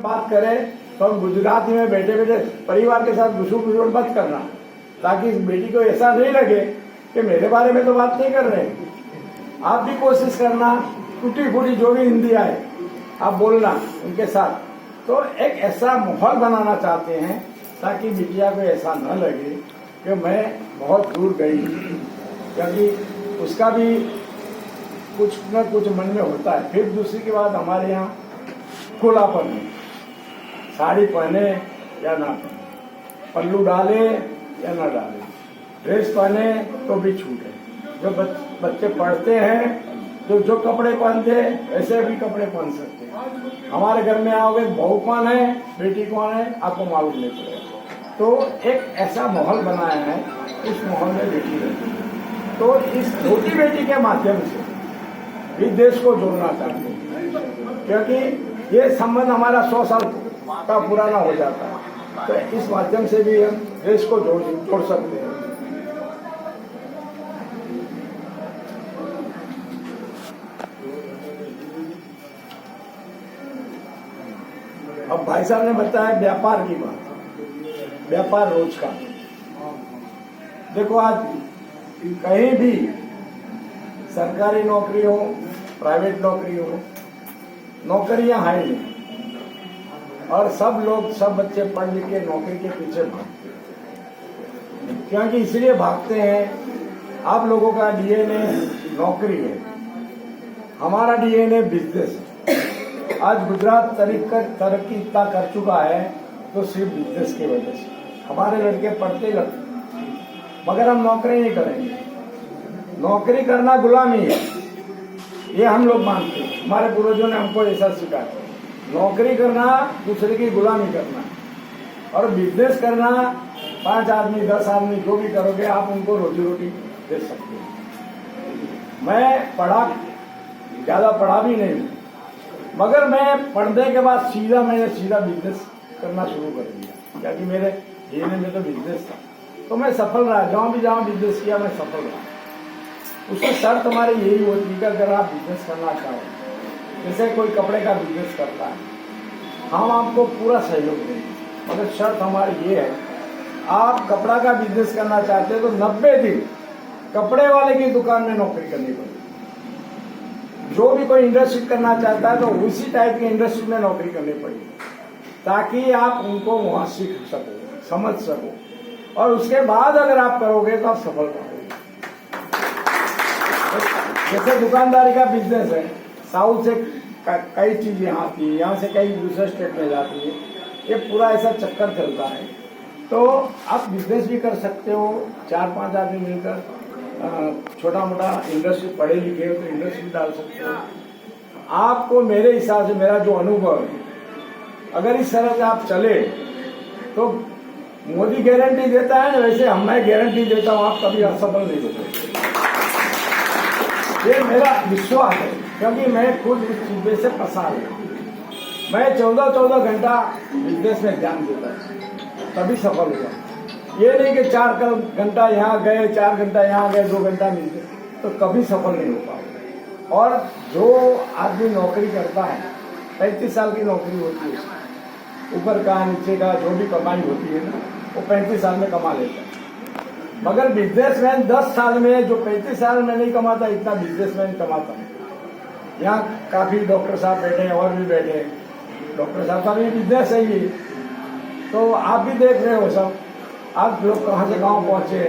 बात करें तो हम गुजराती में बैठे बैठे परिवार के साथ घुसूड़ मत करना, ताकि इस बेटी को ऐसा नहीं लगे कि मेरे बारे में तो बात नहीं कर रहे। आप भी कोशिश करना, टूटी फूटी जो भी हिंदी आए आप बोलना उनके साथ। तो एक ऐसा माहौल बनाना चाहते हैं ताकि बिटिया को ऐसा न लगे कि मैं बहुत दूर गई, क्योंकि उसका भी कुछ न कुछ मन में होता है। फिर दूसरी की बात, हमारे यहाँ खुलापन है, साड़ी पहने या ना पहने, पल्लू डाले या ना डाले, ड्रेस पहने तो भी छूट है। जो बच्चे पढ़ते हैं, जो कपड़े पहनते हैं वैसे भी कपड़े पहन सकते हैं। हमारे घर में आओगे बहू कौन है, बेटी कौन है, आपको मालूम नहीं पड़ेगा। तो एक ऐसा माहौल बनाया है, उस माहौल में बेटी रहती है। तो इस छोटी बेटी के माध्यम से भी देश को जोड़ना चाहते हैं, क्योंकि ये संबंध हमारा 100 साल का पुराना हो जाता है। तो इस माध्यम से भी हम देश को जोड़ सकते हैं। अब भाई साहब ने बताया व्यापार की बात, व्यापार रोज का। देखो आज कहीं भी सरकारी नौकरी हो, प्राइवेट नौकरी हो, नौकरियां हैं नहीं, और सब बच्चे पढ़ लिख के नौकरी के पीछे भागते हैं। क्योंकि इसलिए भागते हैं, आप लोगों का डीएनए नौकरी है, हमारा डीएनए बिजनेस है। आज गुजरात तरक्की इतना कर चुका है तो सिर्फ बिजनेस की वजह से। हमारे लड़के पढ़ते लगते, मगर हम नौकरी नहीं करेंगे। नौकरी करना गुलामी है, ये हम लोग मानते हैं। हमारे पूर्वजों ने हमको ऐसा सिखाया। नौकरी करना दूसरे की गुलामी करना, और बिजनेस करना 5 आदमी 10 आदमी जो भी करोगे आप उनको रोजी रोटी दे सकते हो। मैं ज्यादा पढ़ा भी नहीं हूँ, मगर मैं पढ़ने के बाद मैंने सीधा बिजनेस करना शुरू कर दिया, क्योंकि मेरे डीएनए में तो बिजनेस था। तो मैं सफल रहा, जहाँ बिजनेस किया मैं सफल रहा। उसकी शर्त हमारी यही होती है कि अगर आप बिजनेस करना चाहो, जैसे कोई कपड़े का बिजनेस करता है, हम आपको पूरा सहयोग देंगे, मगर शर्त हमारी ये है, आप कपड़ा का बिजनेस करना चाहते हो तो 90 दिन कपड़े वाले की दुकान में नौकरी करनी पड़ेगी। जो भी कोई इंडस्ट्री करना चाहता है तो उसी टाइप की इंडस्ट्री में नौकरी करनी पड़ेगी, ताकि आप उनको वहां सीख सको, समझ सको, और उसके बाद अगर आप करोगे तो आप सफल पाओगे। जैसे दुकानदारी का बिजनेस है, साउथ से कई चीज यहाँ आती है, यहाँ से कई दूसरे स्टेट में जाती है, ये पूरा ऐसा चक्कर चलता है। तो आप बिजनेस भी कर सकते हो, 4-5 आदमी मिलकर छोटा मोटा इंडस्ट्री, पढ़े लिखे हो तो इंडस्ट्री डाल सकते हो। आपको मेरे हिसाब से, मेरा जो अनुभव है, अगर इस तरह से आप चले तो मोदी गारंटी देता है, वैसे मैं गारंटी देता हूँ आप कभी असफल नहीं होते। ये मेरा विश्वास है, क्योंकि मैं खुद इस चीज से फंसा हूं। मैं 14 घंटा बिजनेस में ध्यान देता हूँ, तभी सफल हुआ। ये नहीं कि 4 घंटा यहाँ गए, 4 घंटा यहाँ गए, 2 घंटा मिलते, तो कभी सफल नहीं हो पाओगे। और जो आदमी नौकरी करता है, 35 साल की नौकरी होती है, ऊपर का नीचे का जो भी कमाई होती है ना, वो 35 साल में कमा लेता है। मगर बिजनेसमैन 10 साल में, जो 35 साल में नहीं कमाता, इतना बिजनेसमैन कमाता है। यहाँ काफी डॉक्टर साहब बैठे हैं और भी बैठे हैं, डॉक्टर साहब का भी बिजनेस है ये। तो आप भी देख रहे हो सब, आप लोग कहाँ से गांव पहुंचे,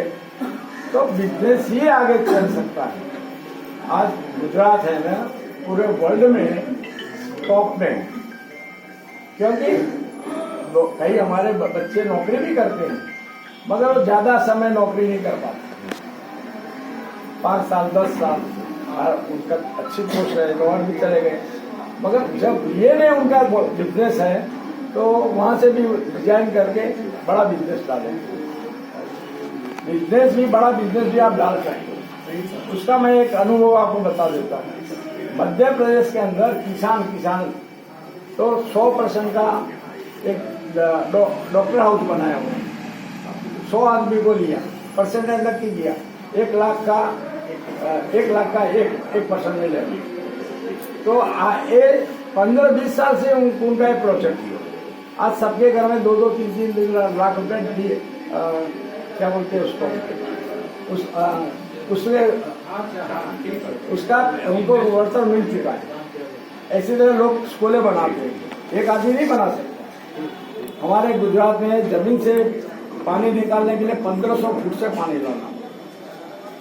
तो बिजनेस ही आगे चल सकता है। आज गुजरात है ना पूरे वर्ल्ड में टॉप में, क्योंकि कई हमारे बच्चे नौकरी भी करते हैं, मगर वो ज्यादा समय नौकरी नहीं कर पाते। 5 साल 10 साल उनका अच्छी पोस्ट है, गवर्नर भी चले गए, मगर जब ये नहीं उनका बिजनेस है तो वहां से भी रिजाइन करके बड़ा बिजनेस डालेंगे। बिजनेस भी, बड़ा बिजनेस भी आप डाल सकते हो। उसका मैं एक अनुभव आपको बता देता हूँ। मध्य प्रदेश के अंदर किसान तो 100% का एक डॉक्टर हाउस बनाया हुआ है। 100 आदमी को लिया, परसेंटेज लग के दिया, 1 लाख का 1% में ले। तो ये 15-20 साल से उनका एक प्रोजेक्ट है। आज सबके घर में 2-2, 3-3 लाख रुपए दिए, क्या बोलते हैं उसको, उसका उनको वर्षर मिल चुका है। ऐसी तरह लोग स्कूलें बनाते हैं, एक आदमी नहीं बना सकता। हमारे गुजरात में जमीन से पानी निकालने के लिए 1500 फुट से पानी लाना,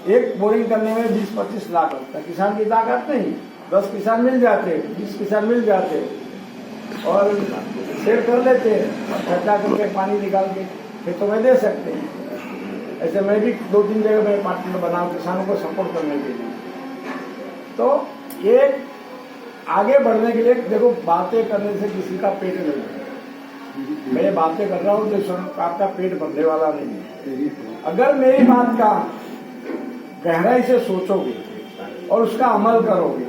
एक बोरिंग करने में 20-25 लाख लगता है। किसान की ताकत नहीं, 10 किसान मिल जाते, 20 किसान मिल जाते और शेयर कर लेते हैं और खर्चा करके पानी निकाल के खेतों में दे सकते हैं। ऐसे मैं भी 2-3 जगह में पार्टनर बनाऊं किसानों को सपोर्ट करने के लिए। तो ये आगे बढ़ने के लिए देखो, बातें करने से किसी का पेट नहीं भरेगा। मैं बातें कर रहा हूँ तो आपका पेट भरने वाला नहीं है। अगर मेरी बात का गहराई से सोचोगे और उसका अमल करोगे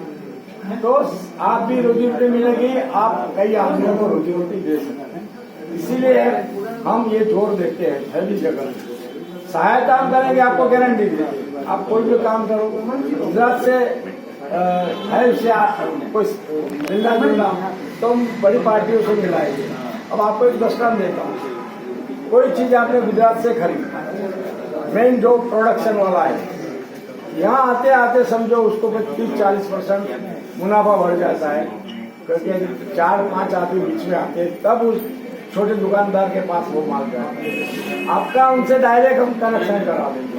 तो आप भी रोजी रोटी मिलेगी, आप कई आदमियों को रोजी रोटी दे सकते हैं। इसीलिए हम ये जोर देते हैं सभी जगह सहायता हम करेंगे, आपको गारंटी देंगे। आप कोई भी काम करोगे गुजरात से है, उससे कोई मिलना जुलना तो हम बड़ी पार्टियों से मिलाएंगे। अब आपको एक दृष्टांत देता हूँ, कोई चीज आपने गुजरात से खरीदी, मेन जो प्रोडक्शन वाला है, यहाँ आते आते समझो उसको 30-40% मुनाफा बढ़ जाता है, क्योंकि 4-5 आदमी बीच में आते हैं, तब उस छोटे दुकानदार के पास वो माल जाता है। आपका उनसे डायरेक्ट हम कनेक्शन करा देंगे,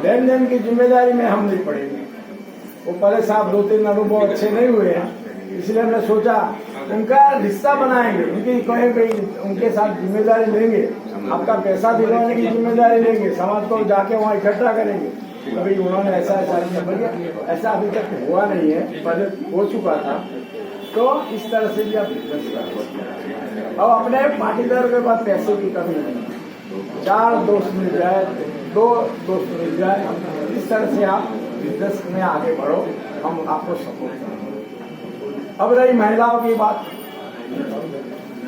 लेन देन की जिम्मेदारी में हम नहीं पड़ेंगे। वो पहले साहब 2-3 अनुभव अच्छे नहीं हुए हैं, इसलिए हमने सोचा उनका रिश्ता बनाएंगे, उनकी कोई उनके साथ जिम्मेदारी लेंगे, आपका पैसा दिलवाने की जिम्मेदारी लेंगे, समाज को जाके वहाँ इकट्ठा करेंगे। कभी उन्होंने ऐसा किया, ऐसा अभी तक हुआ नहीं है, पहले हो चुका था। तो इस तरह से भी आप बिजनेस कर। अब अपने पाटीदार के पास पैसे की कमी नहीं, 4 दोस्त मिल जाए, 2 दोस्त मिल जाए, इस तरह से आप बिजनेस में आगे बढ़ो, हम आपको सपोर्ट करेंगे। अब रही महिलाओं की बात,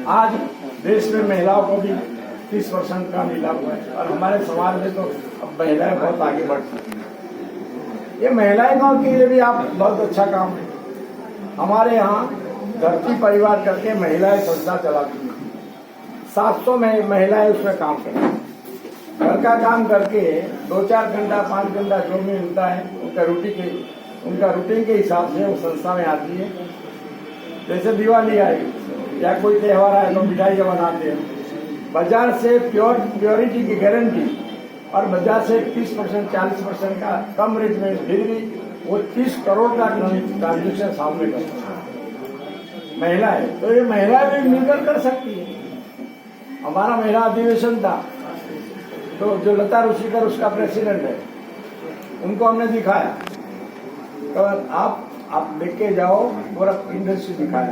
आज देश में महिलाओं को भी 30% का मिला हुआ है और हमारे समाज में तो अब महिलाएं बहुत आगे बढ़ चुकी हैं। ये महिलाएं के लिए भी आप बहुत अच्छा काम है। हमारे यहाँ धरती परिवार करके महिलाएं संस्था चलाती हैं, 700 महिलाएं उसमें काम करती हैं। घर का काम करके 2-4 घंटा 5 घंटा जो भी मिलता है उनका रूटीन के हिसाब से वो संस्था में आती है। जैसे दिवाली आई या कोई त्यौहार आए तो मिठाइयाँ बनाते हैं। बाजार से प्योरिटी की गारंटी और बाजार से 30% 40% का कम रेट में फिर भी वो 30 करोड़ का ट्रांजेक्शन सामने करता है महिलाएं। तो ये महिलाएं भी मिलकर कर सकती है। हमारा महिला अधिवेशन था तो जो लता रुचिकर उसका प्रेसिडेंट है, उनको हमने दिखाया तो आप देख के जाओ, पूरा इंडस्ट्री दिखाया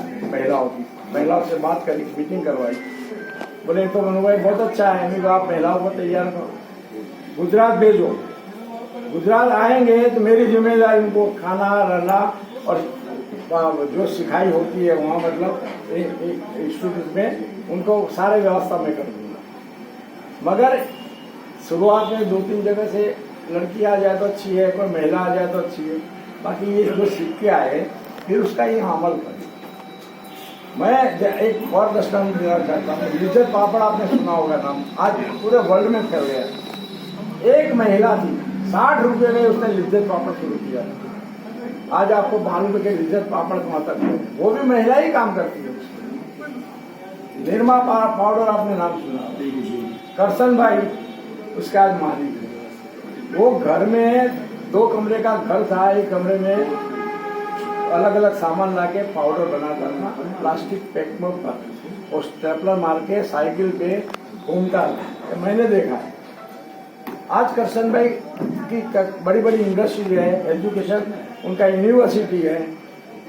महिलाओं से बात करी, मीटिंग करवाई। बोले तो मनु भाई बहुत अच्छा है, मैं आप महिलाओं को तैयार करो, गुजरात भेजो। गुजरात आएंगे तो मेरी जिम्मेदारी उनको खाना रहना और जो सिखाई होती है वहाँ मतलब इंस्टीट्यूट में उनको सारे व्यवस्था में कर दूंगा। मगर शुरुआत में 2-3 जगह से लड़की आ जाए तो अच्छी है, कोई महिला आ जाए तो अच्छी है, बाकी ये जो सीख के आए फिर उसका यहाँ अमल करें। मैं एक और दृष्टांत देना चाहता हूँ। लिज्जत पापड़ आपने सुना होगा नाम, आज पूरे वर्ल्ड में फैल गया। एक महिला थी, 60 रुपये में उसने लिज्जत पापड़ शुरू किया। आज आपको मालूम है कि लिज्जत पापड़ कहाँ तक है, वो भी महिला ही काम करती है। निरमा पाउडर आपने नाम सुना, करसन भाई उसका आज मालिक है। वो घर में 2 कमरे का घर था, एक कमरे में अलग अलग सामान लाके पाउडर बनाता था, प्लास्टिक पैक में भर और स्टेपलर मार के साइकिल पे घूमता था। मैंने देखा है। आज करसन भाई की बड़ी बड़ी इंडस्ट्री है, एजुकेशन उनका यूनिवर्सिटी है,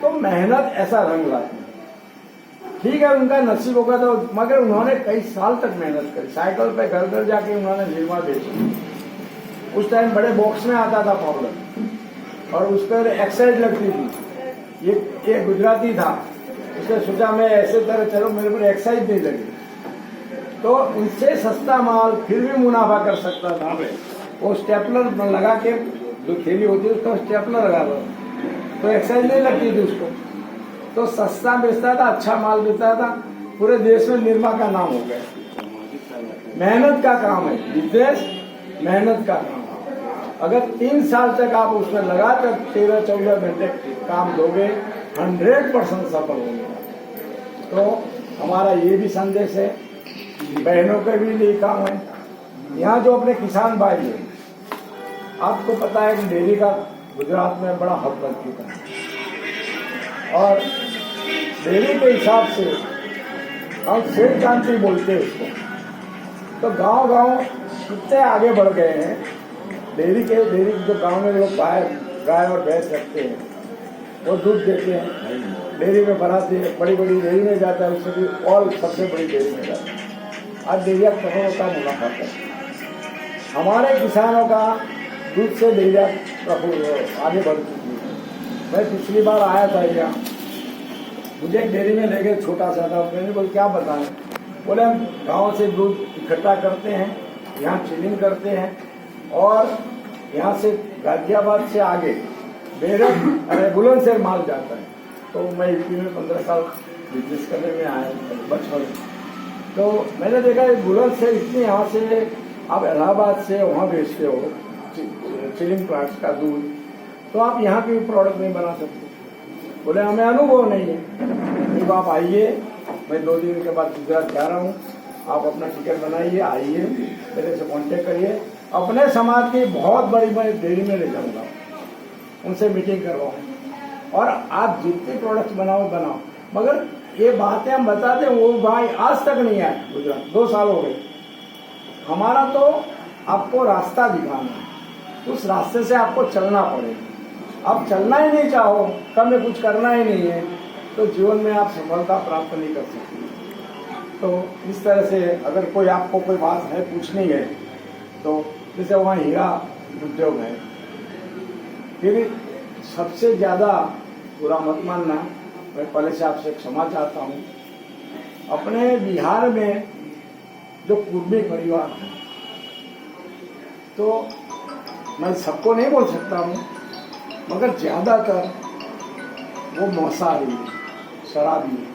तो मेहनत ऐसा रंग लाती है। ठीक है, उनका नसीब होगा तो, मगर उन्होंने कई साल तक मेहनत करी। साइकिल पे घर घर जाके उन्होंने निर्मा बेची। उस टाइम बड़े बॉक्स में आता था पाउडर और उस पर एक्साइज लगती थी। ये गुजराती था, उसने सोचा मैं ऐसे तरह चलो मेरे पर एक्साइज नहीं लगी, तो उनसे सस्ता माल फिर भी मुनाफा कर सकता था। वो स्टेपलर लगा के जो थैली होती है उसका स्टेपलर लगा दो तो एक्साइज नहीं लगती थी उसको। तो सस्ता बेचता था, अच्छा माल बेचता था, पूरे देश में निरमा का नाम हो गया। मेहनत का काम है बिजनेस, मेहनत का काम है। अगर 3 साल तक आप उसमें लगाकर 13-14 घंटे काम दोगे 100% सफल होंगे। तो हमारा ये भी संदेश है, बहनों के भी लिए काम है। यहाँ जो अपने किसान भाई हैं, आपको पता है कि डेयरी का गुजरात में बड़ा हब बन चुका है और डेयरी के हिसाब से हम सेठ क्रांति बोलते हैं उसको। तो गांव-गांव कितने आगे बढ़ गए हैं। डेयरी जो गांव में लोग गाय और भैंस रखते हैं, वो दूध देते हैं, डेयरी में बनाते हैं, बड़ी बड़ी डेयरी में जाता है, उससे भी और सबसे बड़ी डेयरी में जाता है। आज डेयरिया करोड़ों का मुनाफा करता है। हमारे किसानों का दूध से डेयरिया आगे बढ़ चुकी है। मैं पिछली बार आया था यहाँ, मुझे एक डेयरी में ले गए, छोटा सा था। मैंने बोले क्या बताएं, बोले हम गाँव से दूध इकट्ठा करते हैं, यहाँ चिलिंग करते हैं और यहाँ से गाजियाबाद से आगे बेरक बुलंदशहर माल जाता है। तो मैं यूपी में 15 साल बिजनेस करने में आया बचपन। तो मैंने देखा बुलंदशहर इतनी, यहाँ से आप इलाहाबाद से वहाँ बेचते हो चिलिंग प्लांट्स का दूध, तो आप यहाँ की प्रोडक्ट नहीं बना सकते। बोले हमें अनुभव नहीं है। तो आप आइए, मैं 2 दिन के बाद गुजरात जा रहा हूँ, आप अपना टिकट बनाइए, आइए, मेरे से कांटेक्ट करिए। अपने समाज की बहुत बड़ी मैं डेयरी में ले जाऊँगा, उनसे मीटिंग करवाऊँ और आप जितने प्रोडक्ट्स बनाओ। मगर ये बातें हम बताते हैं, वो भाई आज तक नहीं आए गुजरात, 2 साल हो गए। हमारा तो आपको रास्ता दिखाना है, उस रास्ते से आपको चलना पड़ेगा। आप चलना ही नहीं चाहो, कभी कुछ करना ही नहीं है, तो जीवन में आप सफलता प्राप्त नहीं कर सकते। तो इस तरह से अगर कोई आपको कोई बात है पूछनी है, तो जैसे वहाँ हीरा उद्योग है, फिर सबसे ज़्यादा बुरा मत मानना, मैं पहले से आपसे क्षमा चाहता हूँ। अपने बिहार में जो कुर्मी परिवार है, तो मैं सबको नहीं बोल सकता हूँ, मगर ज़्यादातर वो मौसारी, शराबी।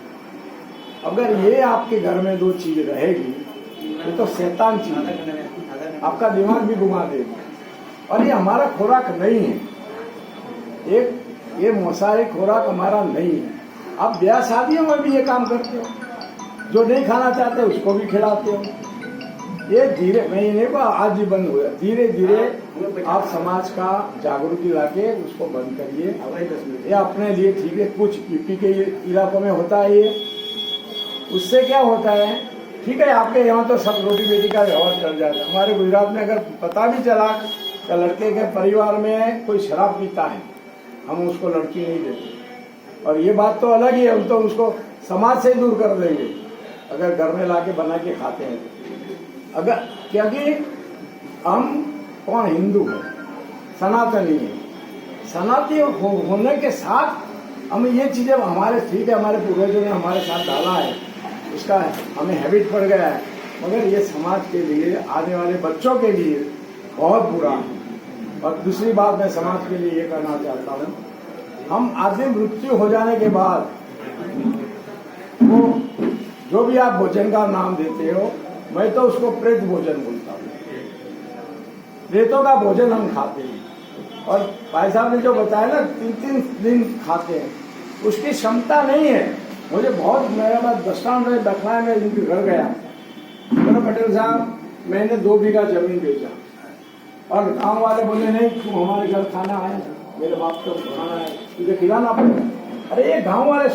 अगर ये आपके घर में 2 चीज रहेगी, ये तो शैतान चीज है, आपका दिमाग भी घुमा देगी। और ये हमारा खुराक नहीं है, ये मौसारी खुराक हमारा नहीं है। आप ब्याह शादियों में भी ये काम करते हो, जो नहीं खाना चाहते उसको भी खिलाते हो। ये धीरे, मैं ये नहीं कहा आज ही बंद हो गया, धीरे धीरे आप समाज का जागृति लाके उसको बंद करिए। ये अपने लिए ठीक है, कुछ यूपी के इलाकों में होता है ये, उससे क्या होता है, ठीक है आपके यहाँ तो सब रोटी बेटी का व्यवहार चल जाता है। हमारे गुजरात में अगर पता भी चला कि लड़के के परिवार में कोई शराब पीता है, हम उसको लड़की नहीं देते। और ये बात तो अलग ही है, हम तो उसको समाज से दूर कर देंगे अगर घर में लाके बना के खाते हैं। अगर क्योंकि हम कौन हिंदू है, सनातनी है, सनातनी होने के साथ हम ये चीजें हमारे ठीक है, हमारे पूर्वजों ने हमारे साथ डाला है, उसका हमें हैबिट पड़ गया है, मगर ये समाज के लिए, आने वाले बच्चों के लिए बहुत बुरा है। और दूसरी बात मैं समाज के लिए ये कहना चाहता हूँ, हम आदमी मृत्यु हो जाने के बाद वो जो भी आप भोजन का नाम देते हो, मैं तो उसको प्रेत भोजन बोलता हूँ। प्रेतों का भोजन हम खाते हैं। और भाई साहब ने जो बताया ना 3-3 दिन खाते हैं, उसकी क्षमता नहीं है। मुझे बहुत, मेरा बात दृष्टांत में लखनऊ में इनके घर गया, बोला पटेल साहब मैंने 2 बीघा जमीन बेचा, और गांव वाले बोले नहीं तू हमारे घर खाना है, मेरे बाप को खाना है, तुझे खिलाना पड़ेगा। अरे ये गांव वाले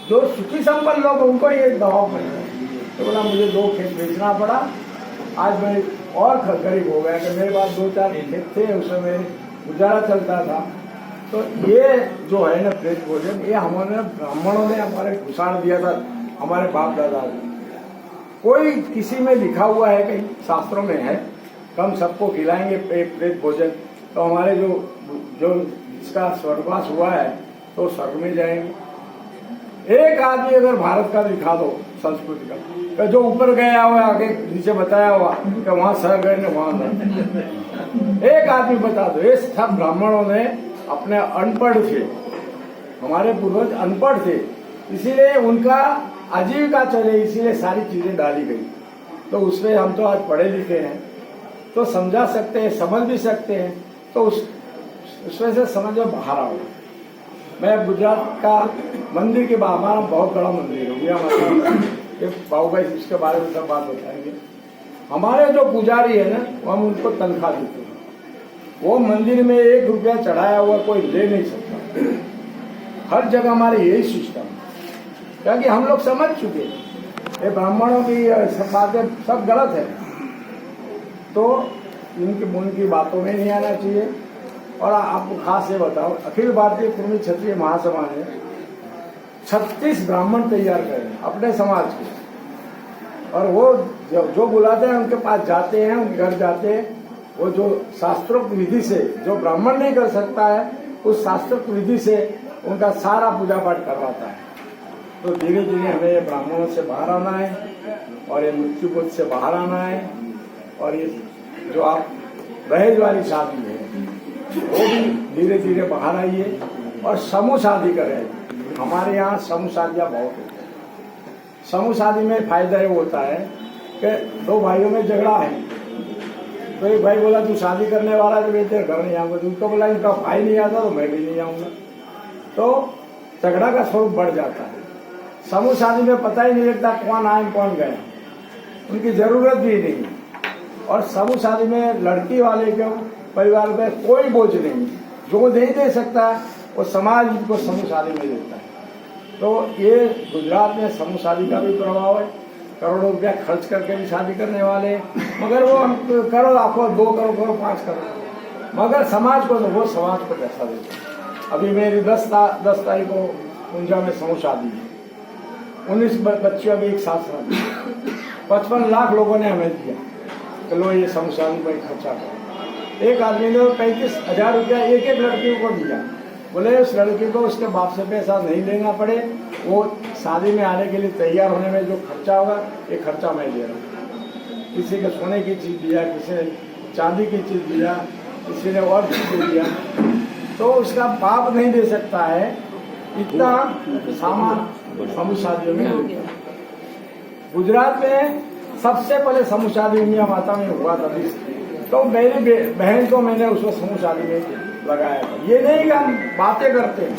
जो सुखी संपन्न लोग उनको ये दबाव पड़ेगा। तो बोला मुझे 2 खेत बेचना पड़ा, आज मैं और गरीब हो गया कि मेरे पास 2-4 खेत थे, उसमें मेरे गुजारा चलता था। तो ये जो है ना प्रेत भोजन, ये हमारे ब्राह्मणों ने हमारे घुसाड़ दिया था, हमारे बाप दादा ने। कोई किसी में लिखा हुआ है, कहीं शास्त्रों में है हम सबको खिलाएंगे प्रेत भोजन, तो हमारे जो जिसका स्वर्गवास हुआ है तो स्वर्ग में जाएंगे। एक आदमी अगर भारत का दिखा दो संस्कृति का, जो ऊपर गया हुआ आगे नीचे बताया हुआ कि वहां स्वर्ग है वहां नहीं, एक आदमी बता दो। ये सब ब्राह्मणों ने अपने अनपढ़ थे, हमारे पूर्वज अनपढ़ थे, इसीलिए उनका आजीविका चले, इसीलिए सारी चीजें डाली गई। तो उसमें हम तो आज पढ़े लिखे हैं, तो समझा सकते हैं, समझ भी सकते हैं, तो उसमें से समझ में बाहर आओ। मैं गुजरात का मंदिर के बाहर, हमारा बहुत बड़ा मंदिर हो गया, मतलब बाबू भाई इसके बारे में सब बात बताएंगे। हमारे जो पुजारी है ना, हम उनको तनख्वाह देते हैं। वो मंदिर में 1 रुपया चढ़ाया हुआ कोई ले नहीं सकता। हर जगह हमारे यही सिस्टम है, क्योंकि हम लोग समझ चुके हैं ये ब्राह्मणों की सब बातें सब गलत है, तो उनकी बातों में नहीं आना चाहिए। और आपको खास ये बताओ, अखिल भारतीय कुर्मी क्षत्रिय महासभा ने 36 ब्राह्मण तैयार करे अपने समाज के, और वो जो बुलाते हैं उनके पास जाते हैं, उनके घर जाते हैं। वो जो शास्त्रोक्त विधि से जो ब्राह्मण नहीं कर सकता है, उस शास्त्रोक्त विधि से उनका सारा पूजा पाठ करवाता है। तो धीरे धीरे हमें ब्राह्मणों से बाहर आना है, और ये मृत्युबोध से बाहर आना है। और ये जो आप दहेज वाली शादी है, वो भी धीरे धीरे बाहर आइए, और समूह शादी करें। हमारे यहाँ समूह शादियाँ बहुत होती है। समूह शादी में फायदा ये होता है कि 2 भाइयों में झगड़ा है, तो एक भाई बोला तू शादी करने वाला तो बेटे घर नहीं आऊंगा, उनको बोला इनका भाई नहीं आता तो मैं भी नहीं आऊंगा, तो झगड़ा का स्वरूप बढ़ जाता है। समूह शादी में पता ही नहीं लगता कौन आए कौन गया, उनकी जरूरत भी नहीं। और समूह शादी में लड़की वाले के परिवार में कोई बोझ नहीं, जो नहीं दे सकता वो समाज उनको समूह शादी में देता है। तो ये गुजरात में समूह शादी का भी प्रभाव है। करोड़ों रुपया खर्च करके भी शादी करने वाले, मगर वो करो आपको 2 करोड़ करो 5 करोड़, मगर समाज को, तो वो समाज को पैसा देते हैं। अभी मेरी 10 तारीख को ऊंझा में समूह शादी है, 19 बच्चियों की एक साथ शादी, 55 लाख लोगों ने हमें दिया, चलो ये समूह शादी पर खर्चा करो। एक आदमी ने 35,000 रुपया एक लड़की को दिया, बोले उस लड़की को उसके बाप से पैसा नहीं लेना पड़े, वो शादी में आने के लिए तैयार होने में जो खर्चा होगा ये खर्चा मैं दे रहा हूँ। किसी को सोने की चीज़ दिया, किसी ने चांदी की चीज़ दिया, किसी ने और चीज़ दिया, तो उसका बाप नहीं दे सकता है इतना सामान समूह शादियों में होता है। गुजरात में सबसे पहले समूह शादी मियां माता में हुआ था, तो मेरी बहन को मैंने उसको समूह शादी में लगाया था। ये नहीं कि हम बातें करते हैं,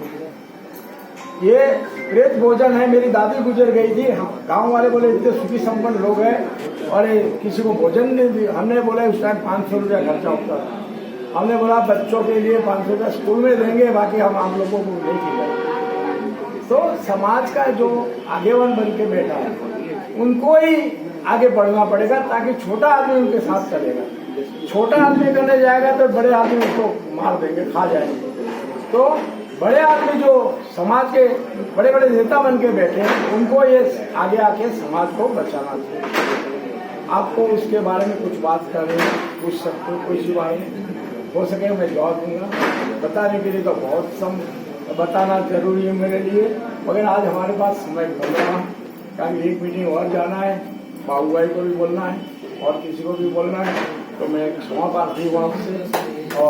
ये प्रेत भोजन है। मेरी दादी गुजर गई थी, गांव वाले बोले इतने सुखी संपन्न लोग हैं और किसी को भोजन नहीं दिया। हमने बोला उस टाइम 500 रुपया खर्चा होता था। हमने बोला बच्चों के लिए 500 रुपया स्कूल में देंगे, बाकी हम आम लोगों को नहीं खिलाएंगे। तो समाज का जो आगेवन बन के बैठा है उनको ही आगे बढ़ना पड़ेगा, ताकि छोटा आदमी उनके साथ चलेगा। छोटा आदमी करने जाएगा तो बड़े आदमी उसको मार देंगे, खा जाएंगे। तो बड़े आदमी जो समाज के बड़े बड़े नेता बन के बैठे हैं, उनको ये आगे आके समाज को बचाना चाहिए। आपको उसके बारे में कुछ बात करें, पूछ सकते हो, कोई सी बात हो सके मैं जवाब दूंगा। बताने के लिए तो बहुत बताना जरूरी है मेरे लिए, मगर आज हमारे पास समय कम रहा, क्योंकि एक मीटिंग और जाना है, बाबू भाई को भी बोलना है और किसी को भी बोलना है। तो मैं क्षमा प्रार्थी हूँ आपसे। और